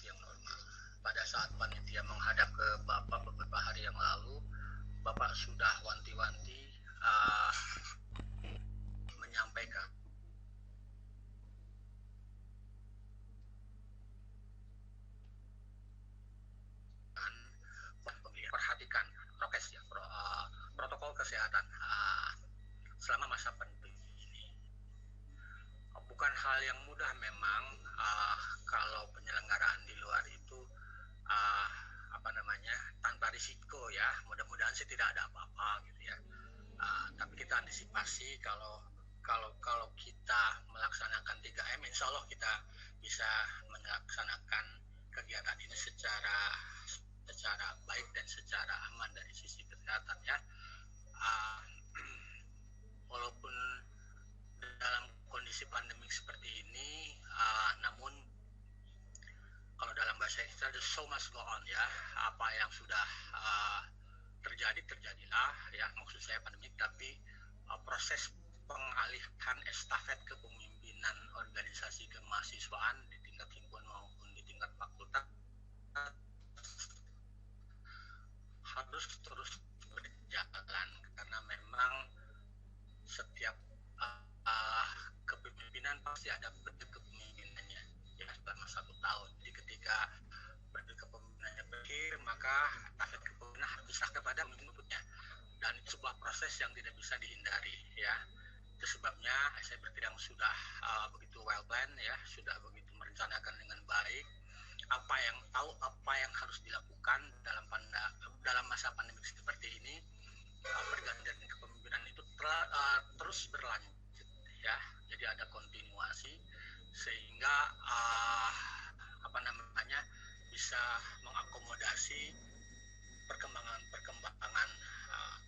situasi yang normal. Pada saat panitia menghadap ke Bapak beberapa hari yang lalu, Bapak sudah wanti-wanti menyampaikan perhatikan prokes ya, protokol kesehatan selama masa pandemi ini. Bukan hal yang mudah memang kalau penyelenggaraan di luar itu tanpa risiko ya. Mudah-mudahan sih tidak ada apa-apa gitu ya. Tapi kita antisipasi kalau kita melaksanakan 3M, insya Allah kita bisa melaksanakan kegiatan ini secara baik dan secara aman dari sisi kesehatan ya. Walaupun dalam kondisi pandemik seperti ini, namun kalau dalam bahasa Inggris the show must go on ya. Apa yang sudah terjadilah ya, maksud saya pandemik, tapi proses pengalihan estafet kepemimpinan organisasi kemahasiswaan di tingkat himpunan maupun di tingkat fakultas harus terus berjalan, karena memang setiap kepemimpinan pasti ada periode kepemimpinannya ya, selama 1 tahun. Jadi ketika periode kepemimpinannya berakhir, maka estafet kepemimpinan harus diserahkan kepada pemimpinnya, dan itu sebuah proses yang tidak bisa dihindari ya. Itu sebabnya saya berpikir sudah begitu well planned ya, sudah begitu merencanakan dengan baik apa yang harus dilakukan dalam masa pandemi seperti ini. Pergantian kepemimpinan itu terus berlanjut ya, jadi ada kontinuasi sehingga bisa mengakomodasi perkembangan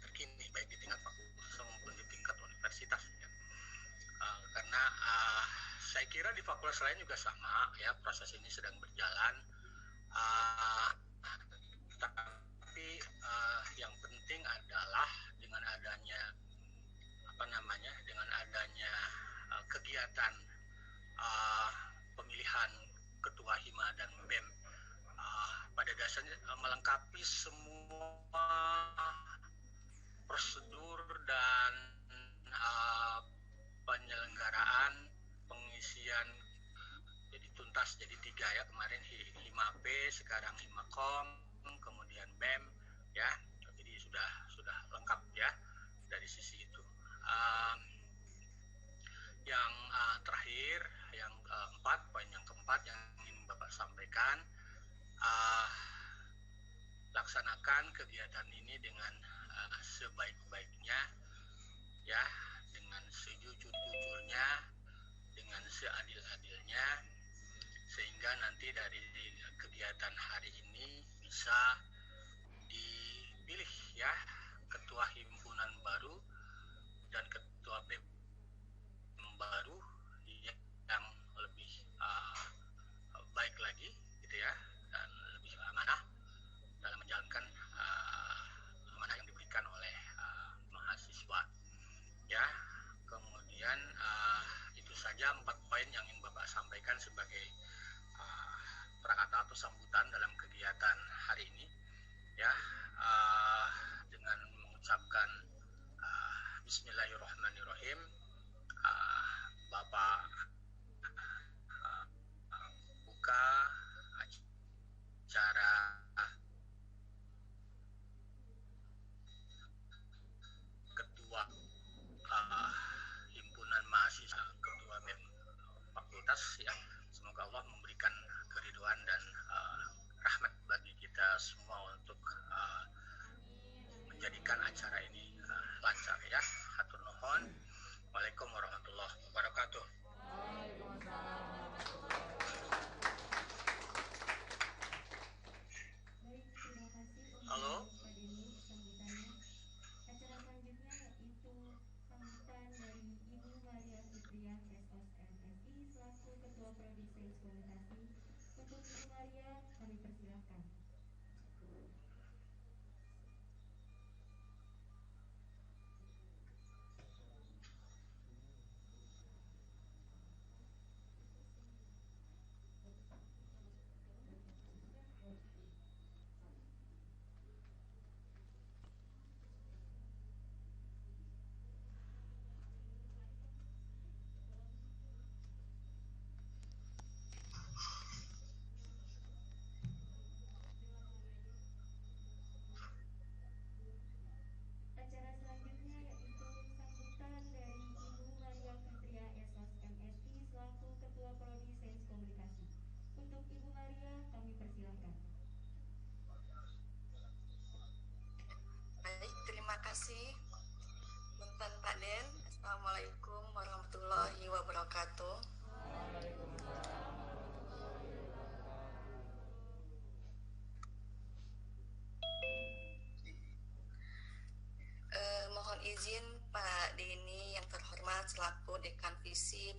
terkini baik di tingkat fakultas maupun di tingkat universitas ya. Karena saya kira di fakultas lain juga sama ya, proses ini sedang berjalan. Tapi yang penting adalah dengan adanya kegiatan pemilihan ketua hima dan BEM pada dasarnya melengkapi semua prosedur dan penyelenggaraan pengisian jadi tuntas, jadi 3 ya, kemarin hima P, sekarang hima kom, kemudian BEM ya, jadi sudah lengkap ya dari sisi itu. Yang terakhir, poin yang keempat yang ingin Bapak sampaikan, laksanakan kegiatan ini dengan sebaik-baiknya ya, dengan sejujur-jujurnya, dengan seadil-adilnya, sehingga nanti dari kegiatan hari ini bisa dipilih ya ketua himpunan baru dan ketua BEM baru yang lebih baik lagi gitu ya, dan lebih amanah dalam menjalankan amanah yang diberikan oleh mahasiswa ya. Kemudian itu saja 4 poin yang ingin Bapak sampaikan sebagai prakata atau sambutan dalam kegiatan hari ini ya, dengan mengucapkan Bismillahirrahmanirrahim. Bapak buka acara ketua himpunan mahasiswa, ketua BEM fakultas ya. Semoga Allah memberikan keridhaan dan rahmat bagi kita semua untuk menjadikan acara ini lancar ya. Hatur nuhun. Waalaikumsalam warahmatullahi wabarakatuh. Halo. Acara selanjutnya yaitu sambutan dari Ibu Maria Fitriah SOS MSI selaku Ketua Prodi Sains Komunikasi. Untuk Ibu Maria kami persilahkan. izin Pak Denny yang terhormat selaku Dekan FISIP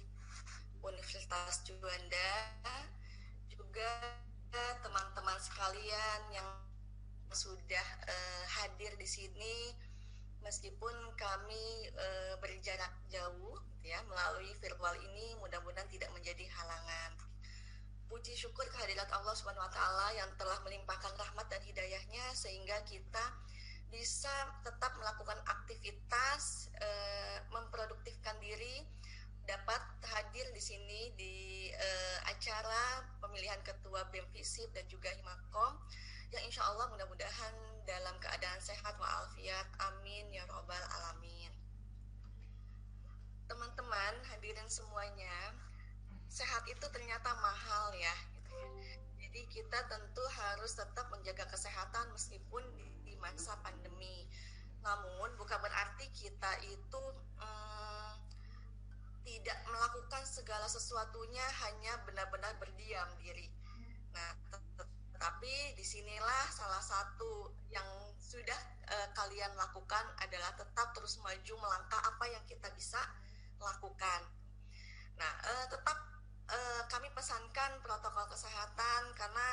Universitas Juanda, juga teman-teman sekalian yang sudah hadir di sini meskipun kami berjarak jauh gitu ya, melalui virtual ini, mudah-mudahan tidak menjadi halangan. Puji syukur kehadirat Allah Subhanahu wa taala yang telah melimpahkan rahmat dan hidayahnya sehingga kita bisa tetap melakukan aktivitas, memproduktifkan diri, dapat hadir di sini di acara pemilihan ketua BEM FISIP dan juga Himakom yang insya Allah mudah-mudahan dalam keadaan sehat walafiat, amin ya robbal alamin. Teman-teman hadirin semuanya, sehat itu ternyata mahal ya, gitu ya. Jadi kita tentu harus tetap menjaga kesehatan meskipun di masa pandemi. Namun bukan berarti kita itu tidak melakukan segala sesuatunya hanya benar-benar berdiam diri. Nah, tetapi disinilah salah satu yang sudah kalian lakukan adalah tetap terus maju melangkah apa yang kita bisa lakukan. Nah, tetap kami pesankan protokol kesehatan karena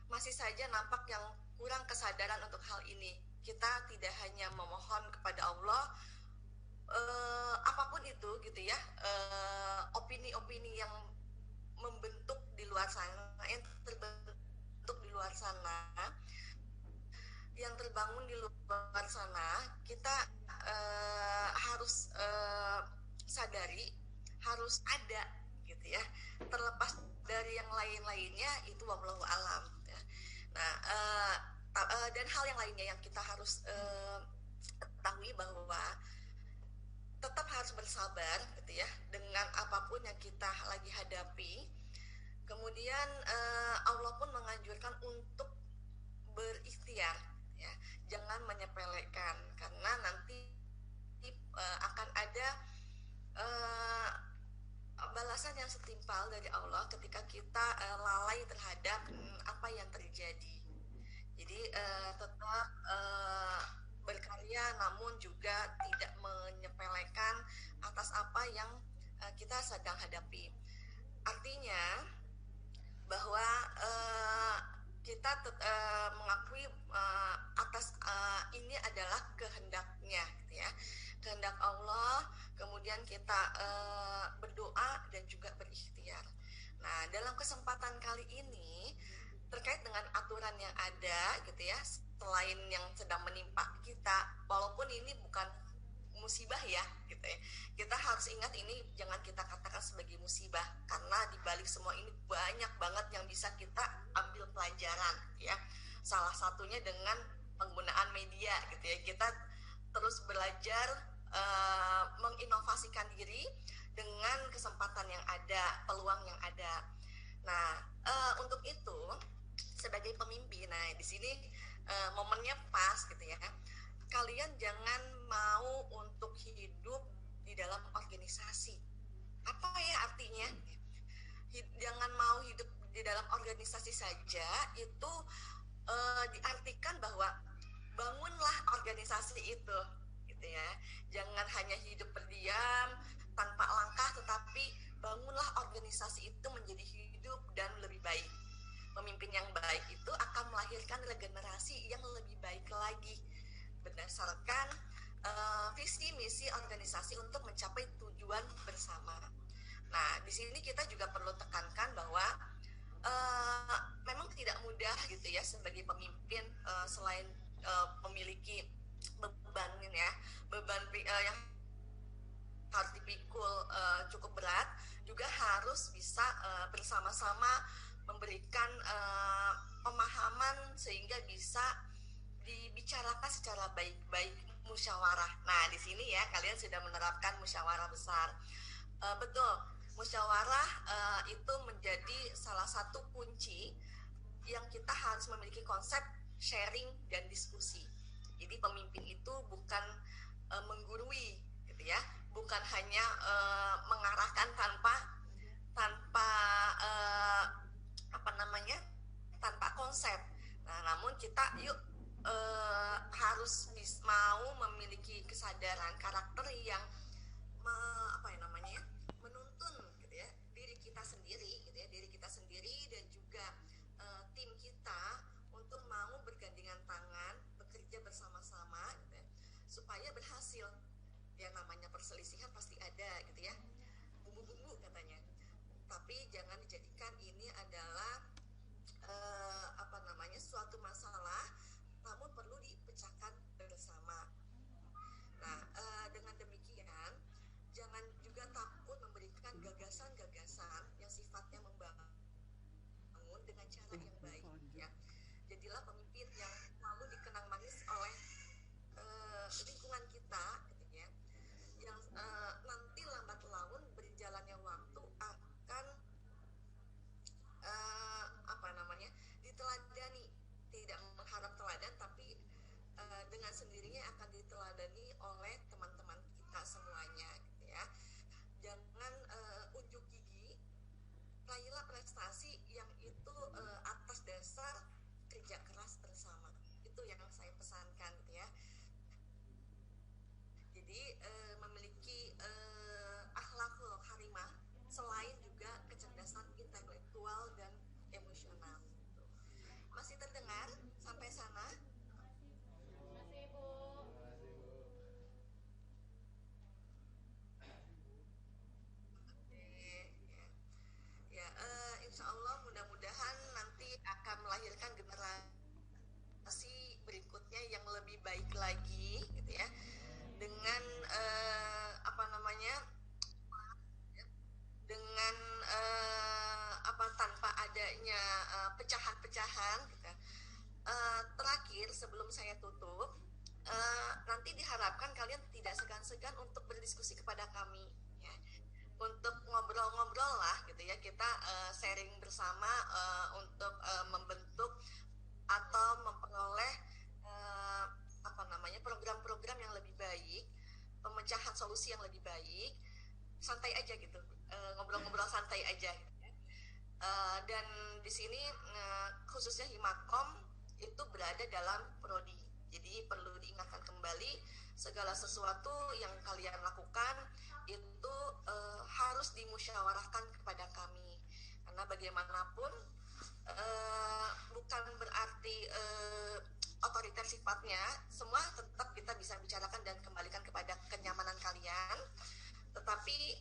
masih saja nampak yang kurang kesadaran untuk hal ini. Kita tidak hanya memohon kepada Allah apapun itu gitu ya, opini-opini yang membentuk di luar sana, yang terbentuk di luar sana, yang terbangun di luar sana, kita harus sadari, harus ada gitu ya, terlepas dari yang lain-lainnya itu wallahu alam ya. Nah, dan hal yang lainnya yang kita harus ketahui bahwa tetap harus bersabar gitu ya dengan apapun yang kita lagi hadapi. Kemudian Allah pun menganjurkan untuk berikhtiar ya, jangan menyepelekan karena nanti akan ada balasan yang setimpal dari Allah ketika kita lalai terhadap apa yang terjadi. Jadi tetap berkarya namun juga tidak menyepelekan atas apa yang kita sedang hadapi. Artinya bahwa kita mengakui atas ini adalah kehendaknya gitu ya, kehendak Allah, kemudian kita berdoa dan juga berikhtiar. Nah, dalam kesempatan kali ini terkait dengan aturan yang ada gitu ya, selain yang sedang menimpa kita, walaupun ini bukan musibah ya gitu ya, kita harus ingat ini jangan kita katakan sebagai musibah karena dibalik semua ini banyak banget yang bisa kita ambil pelajaran ya. Salah satunya dengan penggunaan media gitu ya, kita terus belajar menginovasikan diri dengan kesempatan yang ada, peluang yang ada. Nah, untuk itu sebagai pemimpin, nah di sini momennya pas gitu ya. Kalian jangan mau untuk hidup di dalam organisasi. Apa ya artinya? Jangan mau hidup di dalam organisasi saja itu diartikan bahwa bangunlah organisasi itu gitu ya. Jangan hanya hidup berdiam tanpa langkah, tetapi bangunlah organisasi itu menjadi hidup dan lebih baik. Pemimpin yang baik itu akan melahirkan regenerasi yang lebih baik lagi berdasarkan visi misi organisasi untuk mencapai tujuan bersama. Nah, di sini kita juga perlu tekankan bahwa memang tidak mudah gitu ya sebagai pemimpin, selain memiliki beban yang harus dipikul cukup berat, juga harus bisa bersama-sama memberikan pemahaman sehingga bisa dibicarakan secara baik-baik, musyawarah. Nah, di sini ya kalian sudah menerapkan musyawarah besar. Betul, musyawarah itu menjadi salah satu kunci yang kita harus memiliki konsep sharing dan diskusi. Jadi pemimpin itu bukan menggurui gitu ya, bukan hanya mengarahkan tanpa tanpa konsep. Nah, namun kita yuk mau memiliki kesadaran karakter yang apa ya namanya ya, menuntun gitu ya diri kita sendiri gitu ya, diri kita sendiri dan juga tim kita untuk mau bergandengan tangan bekerja bersama-sama gitu ya, supaya berhasil. Yang namanya perselisihan pasti ada gitu ya, bumbu-bumbu katanya, tapi jangan dijadikan ini adalah apa namanya suatu masalah, namun perlu dipecahkan bersama. Nah, dengan demikian jangan juga takut memberikan gagasan-gagasan yang sifatnya membangun dengan cara yang baik ya. Jadilah pemimpin yang selalu dikenang manis oleh lingkungan kita gitu ya, yang nanti lambat laun berjalannya waktu akan apa namanya diteladani, tidak mengharap teladan tapi dengan sendirinya akan diteladani oleh teman-teman kita semuanya gitu ya. Jangan unjuk gigi, raihlah prestasi yang itu atas dasar kerja keras bersama. Itu yang saya pesankan gitu ya. Jadi memiliki akhlakul karimah selain juga kecerdasan intelektual dan emosional. Masih terdengar sampai sana? Masih, Bu. Oke, ya, insya Allah mudah-mudahan nanti akan melahirkan generasi berikutnya yang lebih baik lagi, gitu ya, dengan apa namanya, dengan apa tanpa adanya pecahan-pecahan, gitu. Terakhir sebelum saya tutup, nanti diharapkan kalian tidak segan-segan untuk berdiskusi kepada kami, ya, untuk ngobrol-ngobrol lah, gitu ya, kita sharing bersama untuk membentuk atau memperoleh apa namanya program-program yang lebih baik, pemecahan solusi yang lebih baik. Santai aja gitu, ngobrol-ngobrol santai aja gitu ya. Dan di sini khususnya Himakom itu berada dalam prodi, jadi perlu diingatkan kembali segala sesuatu yang kalian lakukan itu harus dimusyawarahkan kepada kami, karena bagaimanapun bukan berarti otoriter sifatnya, semua tetap kita bisa bicarakan dan kembalikan kepada kenyamanan kalian, tetapi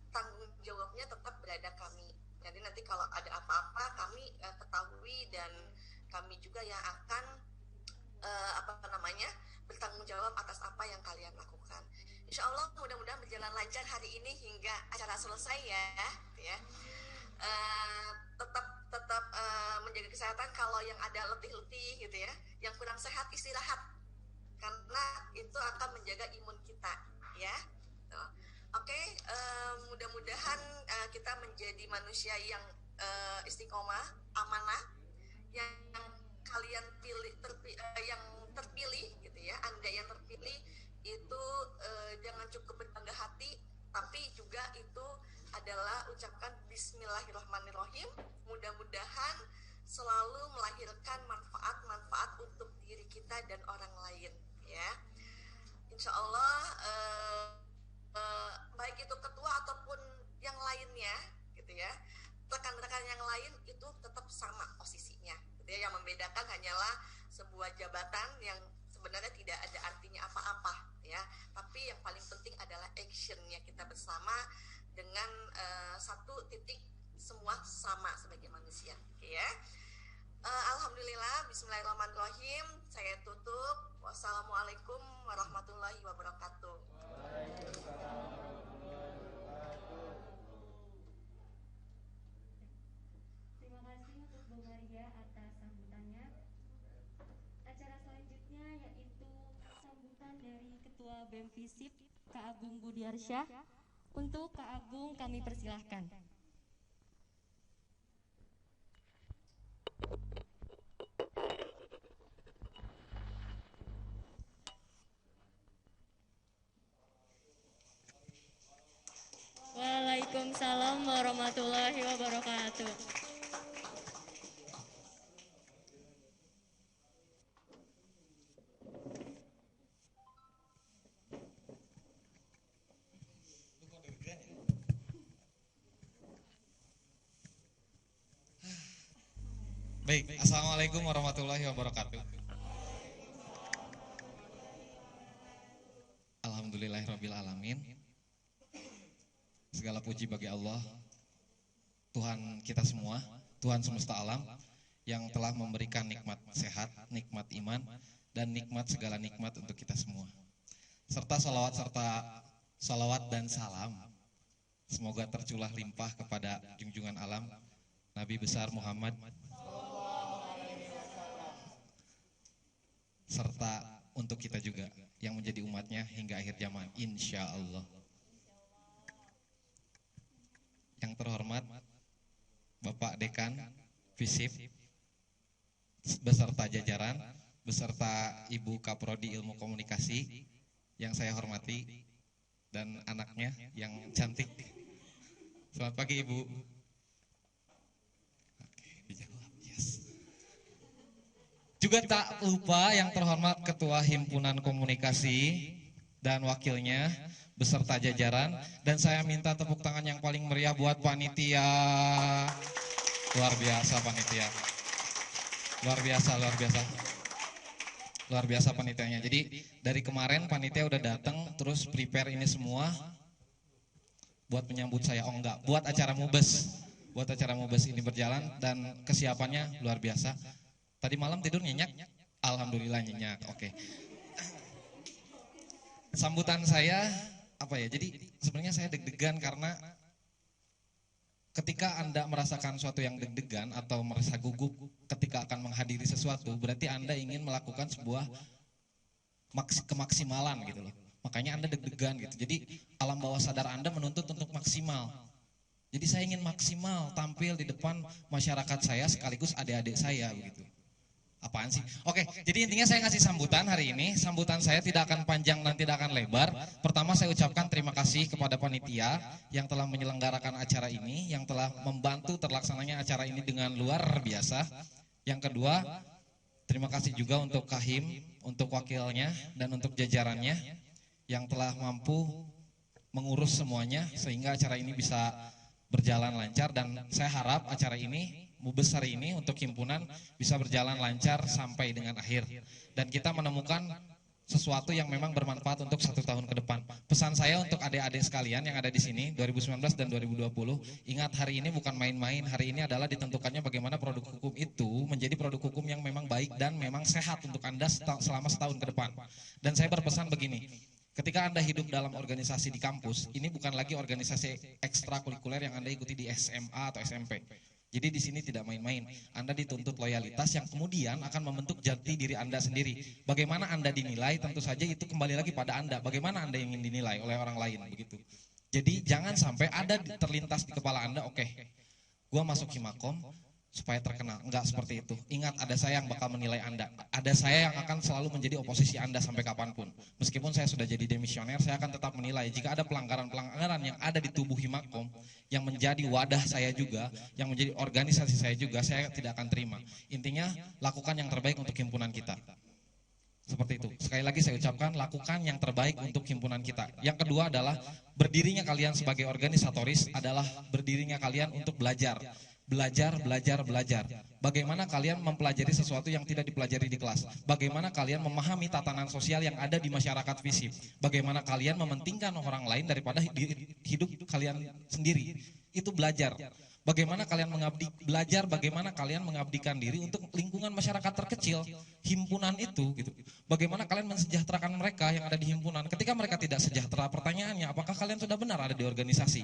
tanggung jawabnya tetap berada kami. Jadi nanti kalau ada apa-apa kami ketahui dan kami juga yang akan apa namanya bertanggung jawab atas apa yang kalian lakukan. Insya Allah mudah-mudahan berjalan lancar hari ini hingga acara selesai ya. Tetap menjaga kesehatan. Kalau yang ada letih-letih gitu ya, yang kurang sehat istirahat, karena itu akan menjaga imun kita ya. Oke, mudah-mudahan kita menjadi manusia yang istiqomah, amanah, yang kalian yang terpilih gitu ya. Anda yang terpilih itu jangan cukup berbangga hati, tapi juga itu adalah ucapkan Bismillahirrahmanirrahim. Mudah-mudahan selalu melahirkan manfaat-manfaat untuk diri kita dan orang lain ya. Insya Allah baik itu ketua ataupun yang lainnya gitu ya, rekan-rekan yang lain itu tetap sama posisinya gitu ya. Yang membedakan hanyalah sebuah jabatan yang sebenarnya tidak ada artinya apa-apa ya, tapi yang paling penting adalah actionnya kita bersama dengan satu titik semua sama sebagai manusia ya. Alhamdulillah, bismillahirrahmanirrahim. Saya tutup. Wassalamualaikum warahmatullahi wabarakatuh. Terima kasih untuk Bu Maria atas sambutannya. Acara selanjutnya yaitu sambutan dari Ketua BEM FISIP Kak Agung Budiarsyah. Untuk Kak Agung kami persilahkan. Waalaikumsalam warahmatullahi wabarakatuh. Baik, Assalamualaikum warahmatullahi wabarakatuh. Alhamdulillahirabbil alamin. Segala puji bagi Allah, Tuhan kita semua, Tuhan semesta alam, yang telah memberikan nikmat sehat, nikmat iman, dan nikmat segala nikmat untuk kita semua. Serta salawat dan salam semoga tercurah limpah kepada junjungan alam Nabi besar Muhammad, serta untuk kita juga yang menjadi umatnya hingga akhir zaman, insya Allah. Yang terhormat Bapak Dekan FISIP beserta jajaran, beserta Ibu Kaprodi Ilmu Komunikasi yang saya hormati, dan anaknya yang cantik. Selamat pagi Ibu. Oke, dijawab, yes. Juga tak lupa yang terhormat Ketua Himpunan Komunikasi dan wakilnya beserta jajaran, dan saya minta tepuk tangan yang paling meriah buat panitia. Luar biasa panitia. Luar biasa panitianya. Jadi dari kemarin panitia udah datang terus prepare ini semua buat menyambut saya. Oh enggak, buat acara Mubes. Buat acara Mubes ini berjalan dan kesiapannya luar biasa. Tadi malam tidur nyenyak? Alhamdulillah nyenyak. Oke. Sambutan saya apa ya? Jadi sebenarnya saya deg-degan karena ketika Anda merasakan sesuatu yang deg-degan atau merasa gugup ketika akan menghadiri sesuatu, berarti Anda ingin melakukan sebuah kemaksimalan gitu loh. Makanya Anda deg-degan gitu. Jadi alam bawah sadar Anda menuntut untuk maksimal. Jadi saya ingin maksimal tampil di depan masyarakat saya sekaligus adik-adik saya begitu. Apaan sih? Oke, jadi intinya saya ngasih sambutan hari ini. Sambutan saya tidak akan panjang dan tidak akan lebar. Pertama saya ucapkan terima kasih kepada panitia yang telah menyelenggarakan acara ini, yang telah membantu terlaksananya acara ini dengan luar biasa. Yang kedua, terima kasih juga untuk Kahim, untuk wakilnya dan untuk jajarannya yang telah mampu mengurus semuanya sehingga acara ini bisa berjalan lancar, dan saya harap acara ini Mubes hari ini untuk himpunan bisa berjalan lancar sampai dengan akhir, dan kita menemukan sesuatu yang memang bermanfaat untuk 1 tahun ke depan. Pesan saya untuk adik-adik sekalian yang ada di sini 2019 dan 2020, ingat hari ini bukan main-main. Hari ini adalah ditentukannya bagaimana produk hukum itu menjadi produk hukum yang memang baik dan memang sehat untuk Anda selama setahun ke depan. Dan saya berpesan begini, ketika Anda hidup dalam organisasi di kampus, ini bukan lagi organisasi ekstrakurikuler yang Anda ikuti di SMA atau SMP. Jadi di sini tidak main-main. Anda dituntut loyalitas yang kemudian akan membentuk jati diri Anda sendiri. Bagaimana Anda dinilai, tentu saja itu kembali lagi pada Anda. Bagaimana Anda ingin dinilai oleh orang lain begitu. Jadi jangan sampai ada terlintas di kepala Anda, oke, gua masuk Himakom supaya terkenal. Enggak seperti itu. Ingat, ada saya yang bakal menilai Anda. Ada saya yang akan selalu menjadi oposisi Anda sampai kapanpun. Meskipun saya sudah jadi demisioner, saya akan tetap menilai. Jika ada pelanggaran-pelanggaran yang ada di tubuh Himakom, yang menjadi wadah saya juga, yang menjadi organisasi saya juga, saya tidak akan terima. Intinya, lakukan yang terbaik untuk himpunan kita. Seperti itu. Sekali lagi saya ucapkan, lakukan yang terbaik untuk himpunan kita. Yang kedua adalah, berdirinya kalian sebagai organisatoris adalah berdirinya kalian untuk belajar. Belajar. Bagaimana kalian mempelajari sesuatu yang tidak dipelajari di kelas. Bagaimana kalian memahami tatanan sosial yang ada di masyarakat FISIP. Bagaimana kalian mementingkan orang lain daripada hidup kalian sendiri. Itu belajar. Bagaimana kalian belajar bagaimana kalian mengabdikan diri untuk lingkungan masyarakat terkecil, himpunan itu gitu. Bagaimana kalian mensejahterakan mereka yang ada di himpunan. Ketika mereka tidak sejahtera, pertanyaannya apakah kalian sudah benar ada di organisasi?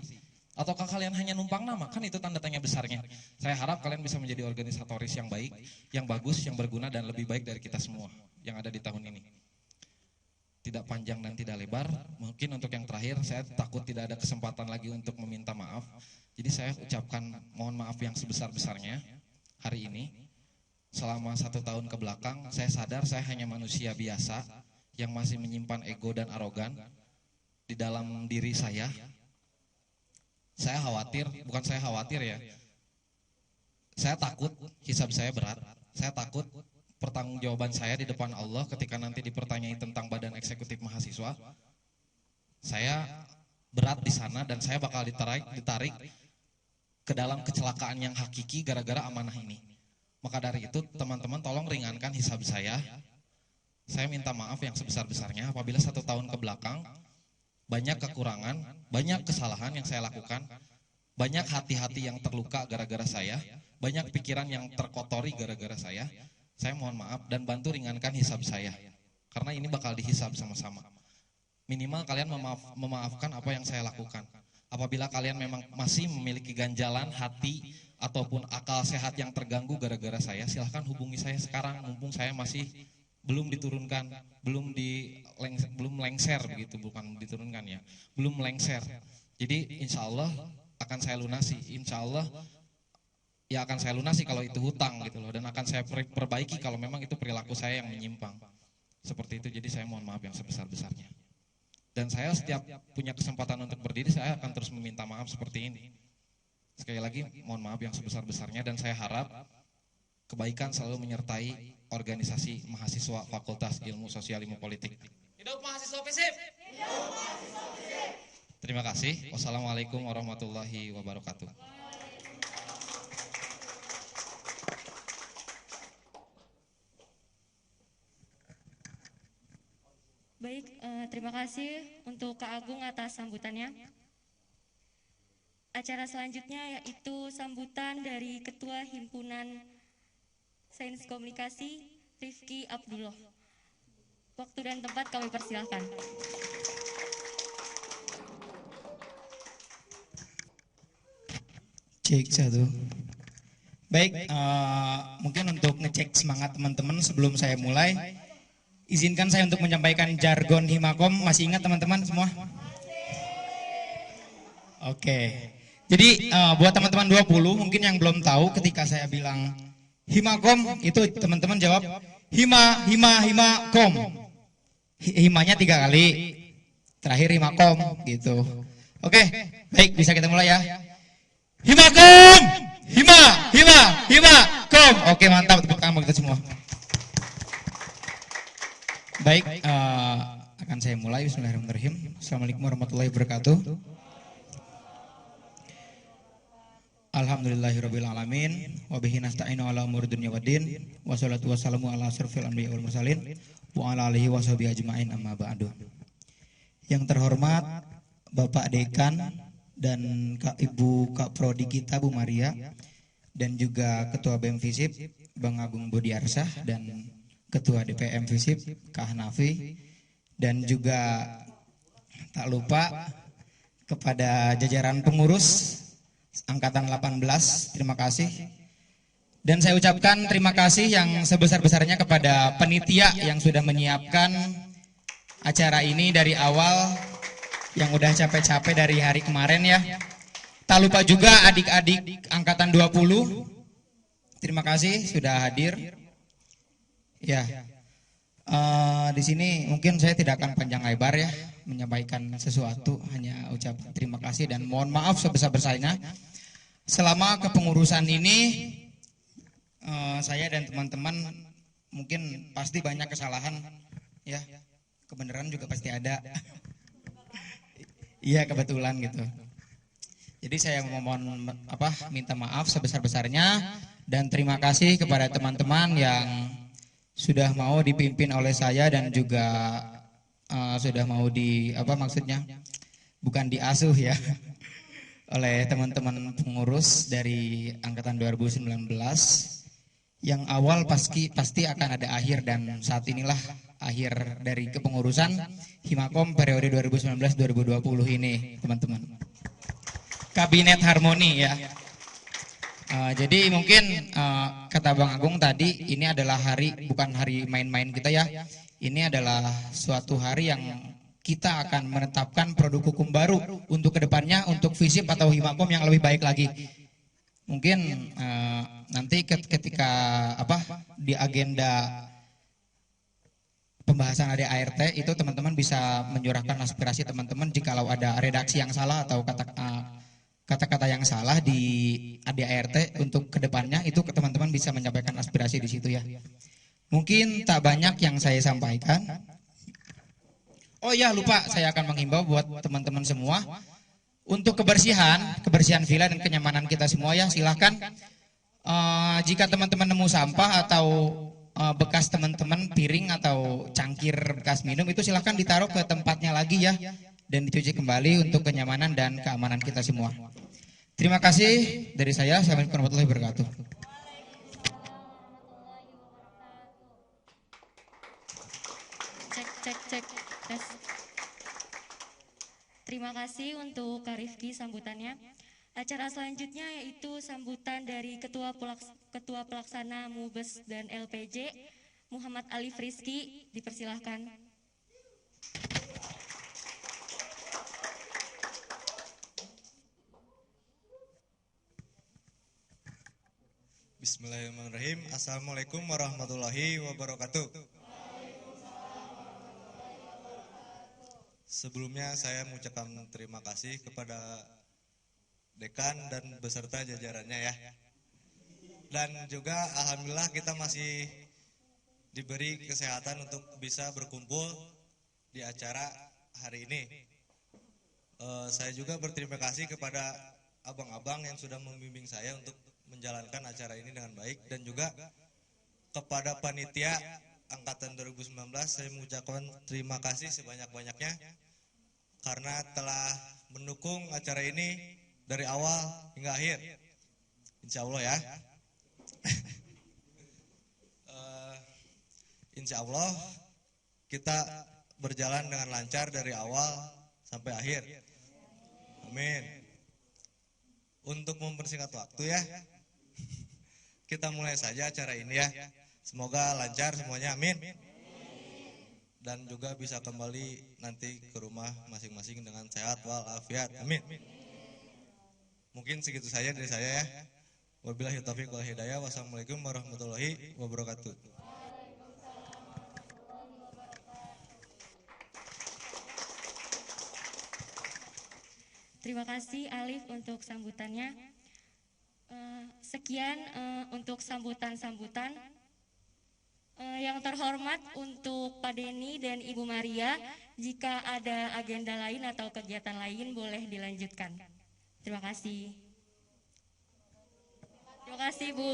Ataukah kalian hanya numpang nama? Kan itu tanda tanya besarnya. Saya harap kalian bisa menjadi organisatoris yang baik, yang bagus, yang berguna, dan lebih baik dari kita semua yang ada di tahun ini. Tidak panjang dan tidak lebar. Mungkin untuk yang terakhir, saya takut tidak ada kesempatan lagi untuk meminta maaf. Jadi saya ucapkan mohon maaf yang sebesar-besarnya hari ini. Selama 1 tahun ke belakang, saya sadar saya hanya manusia biasa yang masih menyimpan ego dan arogan di dalam diri saya. Saya khawatir, bukan saya khawatir ya, saya takut hisab saya berat, saya takut pertanggungjawaban saya di depan Allah ketika nanti dipertanyai tentang badan eksekutif mahasiswa, saya berat di sana dan saya bakal ditarik ke dalam kecelakaan yang hakiki gara-gara amanah ini. Maka dari itu teman-teman tolong ringankan hisab saya. Saya minta maaf yang sebesar-besarnya apabila 1 tahun ke belakang banyak kekurangan, banyak kesalahan yang saya lakukan, banyak hati-hati yang terluka gara-gara saya, banyak pikiran yang terkotori gara-gara saya. Saya mohon maaf dan bantu ringankan hisab saya. Karena ini bakal dihisab sama-sama. Minimal kalian memaafkan apa yang saya lakukan. Apabila kalian memang masih memiliki ganjalan hati ataupun akal sehat yang terganggu gara-gara saya, silahkan hubungi saya sekarang mumpung saya masih belum diturunkan, belum lengser begitu, bukan diturunkan ya, belum lengser. Jadi insya Allah akan saya lunasi, insya Allah ya akan saya lunasi kalau itu hutang gitu loh, dan akan saya perbaiki kalau memang itu perilaku saya yang menyimpang. Seperti itu, jadi saya mohon maaf yang sebesar-besarnya. Dan saya setiap punya kesempatan untuk berdiri, saya akan terus meminta maaf seperti ini. Sekali lagi mohon maaf yang sebesar-besarnya, dan saya harap kebaikan selalu menyertai organisasi mahasiswa Fakultas Ilmu Sosial Ilmu Politik. Hidup mahasiswa FISIP. Terima kasih. Wassalamualaikum warahmatullahi wabarakatuh. Baik, terima kasih untuk Kak Agung atas sambutannya. Acara selanjutnya yaitu sambutan dari Ketua Himpunan Sains Komunikasi, Rifki Abdullah. Waktu dan tempat kami persilahkan. Cek 1. Baik, mungkin untuk ngecek semangat teman-teman sebelum saya mulai, izinkan saya untuk menyampaikan jargon Himakom. Masih ingat teman-teman semua? Oke. Jadi buat teman-teman 20 mungkin yang belum tahu, ketika saya bilang Himakom itu teman-teman jawab hima kom. Himanya 3 kali, terakhir Himakom gitu. Oke, baik, bisa kita mulai ya. Himakom, hima kom. Oke, mantap, tepuk tangan kita semua. Baik, akan saya mulai. Bismillahirrahmanirrahim. Assalamualaikum warahmatullahi wabarakatuh. Alhamdulillahirabbil alamin wa bihi nasta'inu ala umuri dunya waddin wassalatu wassalamu ala asyrofil anbiya'i wal mursalin wa ala alihi washabihi ajmain amma ba'du. Yang terhormat Bapak Dekan dan Ibu Kak Prodi kita Bu Maria, dan juga Ketua BEM FISIP Bang Agung Budiarsah, dan Ketua DPM FISIP Kak Hanafi, dan juga tak lupa kepada jajaran pengurus Angkatan 18, terima kasih. Dan saya ucapkan terima kasih yang sebesar-besarnya kepada panitia yang sudah menyiapkan acara ini dari awal, yang udah capek-capek dari hari kemarin ya. Tak lupa juga adik-adik Angkatan 20, terima kasih sudah hadir. Ya, di sini mungkin saya tidak akan panjang lebar ya menyampaikan sesuatu, hanya ucap terima kasih dan mohon maaf sebesar-besarnya. Selama kepengurusan ini saya dan teman-teman mungkin pasti banyak kesalahan ya, kebenaran juga pasti ada. Iya, kebetulan gitu. Jadi saya mohon minta maaf sebesar-besarnya dan terima kasih kepada teman-teman yang sudah mau dipimpin oleh saya dan juga sudah mau bukan diasuh ya, oleh teman-teman pengurus dari angkatan 2019 yang awal pasti akan ada akhir, dan saat inilah akhir dari kepengurusan Himakom periode 2019-2020 ini teman-teman. Kabinet Harmoni ya. Jadi mungkin kata Bang Agung tadi, ini adalah bukan hari main-main kita ya. Ini adalah suatu hari yang kita akan menetapkan produk hukum baru untuk kedepannya, untuk FISIP atau Himakom yang lebih baik lagi. Mungkin nanti ketika di agenda pembahasan ADART itu teman-teman bisa menyurahkan aspirasi teman-teman jikalau ada redaksi yang salah atau kata-kata yang salah di ADART untuk kedepannya, itu teman-teman bisa menyampaikan aspirasi di situ ya. Mungkin tak banyak yang saya sampaikan. Oh ya, lupa, saya akan menghimbau buat teman-teman semua untuk kebersihan villa dan kenyamanan kita semua ya, silahkan Jika teman-teman nemu sampah atau bekas teman-teman piring atau cangkir bekas minum itu silahkan ditaruh ke tempatnya lagi ya, dan dicuci kembali untuk kenyamanan dan keamanan kita semua. Terima kasih dari saya. Assalamualaikum warahmatullahi wabarakatuh. Cek tes. Terima kasih untuk Kak Rifki sambutannya. Acara selanjutnya yaitu sambutan dari Ketua Pelaksana MUBES dan LPJ Muhammad Alif Rizki, dipersilahkan. Bismillahirrahmanirrahim. Assalamualaikum warahmatullahi wabarakatuh. Sebelumnya saya mengucapkan terima kasih kepada dekan dan beserta jajarannya ya. Dan juga alhamdulillah kita masih diberi kesehatan untuk bisa berkumpul di acara hari ini. Saya juga berterima kasih kepada abang-abang yang sudah membimbing saya untuk menjalankan acara ini dengan baik, dan juga kepada panitia angkatan 2019 saya mengucapkan terima kasih sebanyak-banyaknya karena telah mendukung acara ini dari awal hingga akhir, insya Allah ya. Insya Allah kita berjalan dengan lancar dari awal sampai akhir. Amin. Untuk mempersingkat waktu ya, kita mulai saja acara ini ya. Semoga lancar semuanya, amin. Dan juga bisa kembali nanti ke rumah masing-masing dengan sehat walafiat, amin. Mungkin segitu saja dari saya ya. Wabillahi taufiq wal hidayah. Wassalamualaikum warahmatullahi wabarakatuh. Terima kasih Alif untuk sambutannya. Sekian untuk sambutan-sambutan. Yang terhormat untuk Pak Denny dan Ibu Maria, jika ada agenda lain atau kegiatan lain boleh dilanjutkan. Terima kasih. Terima kasih Bu.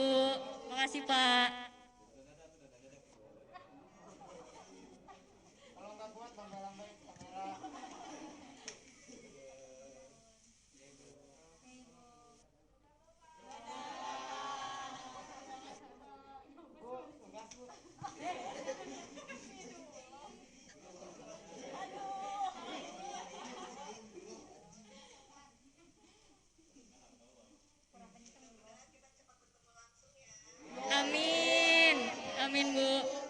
Terima kasih Pak. Amin. Amin Bu.